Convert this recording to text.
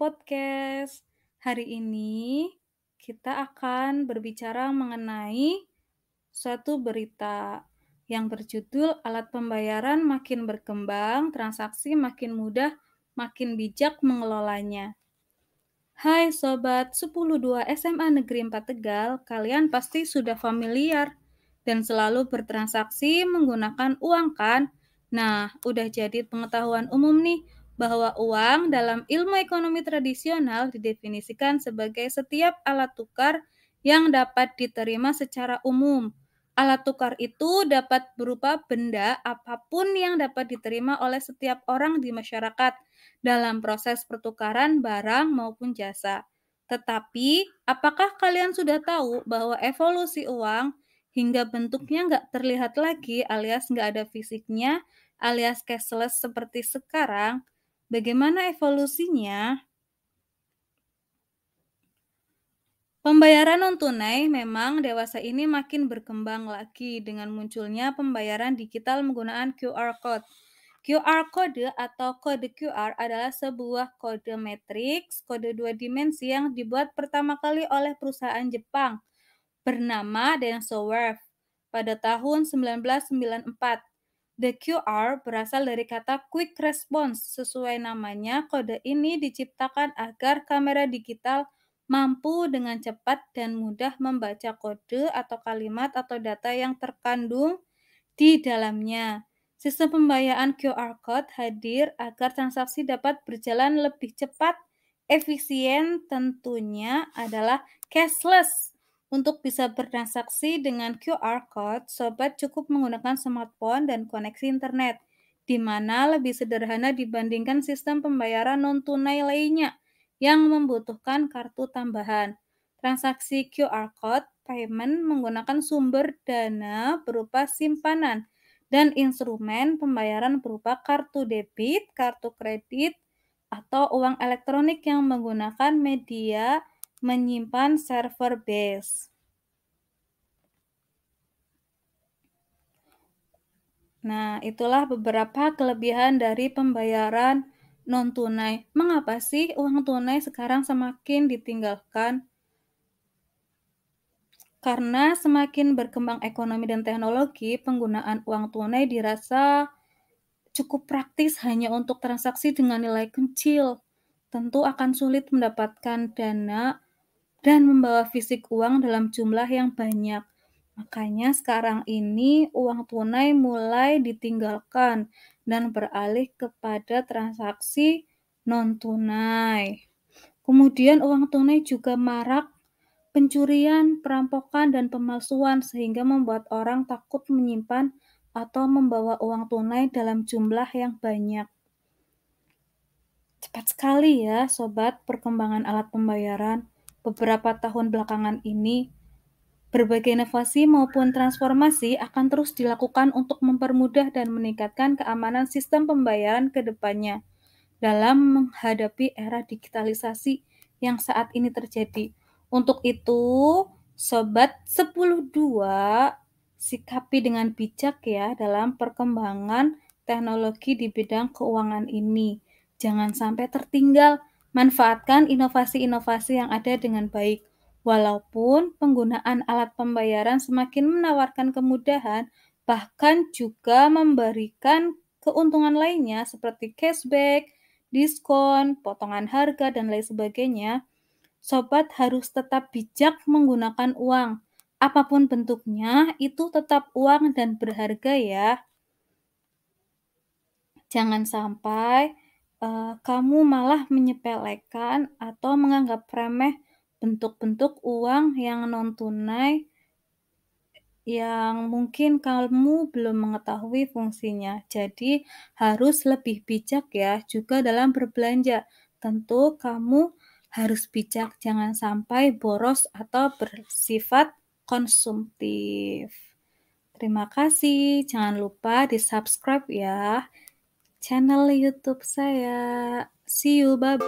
Podcast. Hari ini kita akan berbicara mengenai suatu berita yang berjudul Alat Pembayaran Makin Berkembang, Transaksi Makin Mudah, Makin Bijak Mengelolanya. Hai Sobat 102 SMA Negeri 4 Tegal, kalian pasti sudah familiar dan selalu bertransaksi menggunakan uang kan? Nah, udah jadi pengetahuan umum nih bahwa uang dalam ilmu ekonomi tradisional didefinisikan sebagai setiap alat tukar yang dapat diterima secara umum. Alat tukar itu dapat berupa benda apapun yang dapat diterima oleh setiap orang di masyarakat dalam proses pertukaran barang maupun jasa. Tetapi, apakah kalian sudah tahu bahwa evolusi uang hingga bentuknya nggak terlihat lagi alias nggak ada fisiknya alias cashless seperti sekarang? Bagaimana evolusinya? Pembayaran non-tunai memang dewasa ini makin berkembang lagi dengan munculnya pembayaran digital menggunakan QR Code. QR Code atau kode QR adalah sebuah kode matriks, kode dua dimensi yang dibuat pertama kali oleh perusahaan Jepang bernama Densowerf pada tahun 1994. The QR berasal dari kata Quick Response. Sesuai namanya, kode ini diciptakan agar kamera digital mampu dengan cepat dan mudah membaca kode atau kalimat atau data yang terkandung di dalamnya. Sistem pembayaran QR Code hadir agar transaksi dapat berjalan lebih cepat, efisien, tentunya adalah cashless. Untuk bisa bertransaksi dengan QR Code, sobat cukup menggunakan smartphone dan koneksi internet, di mana lebih sederhana dibandingkan sistem pembayaran non-tunai lainnya yang membutuhkan kartu tambahan. Transaksi QR Code payment menggunakan sumber dana berupa simpanan dan instrumen pembayaran berupa kartu debit, kartu kredit, atau uang elektronik yang menggunakan media menyimpan server base. Nah, itulah beberapa kelebihan dari pembayaran non-tunai. Mengapa sih uang tunai sekarang semakin ditinggalkan? Karena semakin berkembang ekonomi dan teknologi, penggunaan uang tunai dirasa cukup praktis hanya untuk transaksi dengan nilai kecil. Tentu akan sulit mendapatkan dana dan membawa fisik uang dalam jumlah yang banyak. Makanya sekarang ini uang tunai mulai ditinggalkan dan beralih kepada transaksi non-tunai. Kemudian uang tunai juga marak pencurian, perampokan, dan pemalsuan sehingga membuat orang takut menyimpan atau membawa uang tunai dalam jumlah yang banyak. Cepat sekali ya, sobat, perkembangan alat pembayaran. Beberapa tahun belakangan ini, berbagai inovasi maupun transformasi akan terus dilakukan untuk mempermudah dan meningkatkan keamanan sistem pembayaran ke depannya dalam menghadapi era digitalisasi yang saat ini terjadi. Untuk itu, Sobat 102, sikapi dengan bijak ya dalam perkembangan teknologi di bidang keuangan ini. Jangan sampai tertinggal, manfaatkan inovasi-inovasi yang ada dengan baik. Walaupun penggunaan alat pembayaran semakin menawarkan kemudahan, bahkan juga memberikan keuntungan lainnya seperti cashback, diskon, potongan harga, dan lain sebagainya, sobat harus tetap bijak menggunakan uang. Apapun bentuknya, itu tetap uang dan berharga ya. Jangan sampai kamu malah menyepelekan atau menganggap remeh bentuk-bentuk uang yang non-tunai yang mungkin kamu belum mengetahui fungsinya. Jadi harus lebih bijak ya juga dalam berbelanja. Tentu kamu harus bijak, jangan sampai boros atau bersifat konsumtif. Terima kasih, jangan lupa di-subscribe ya channel YouTube saya. See you, bye.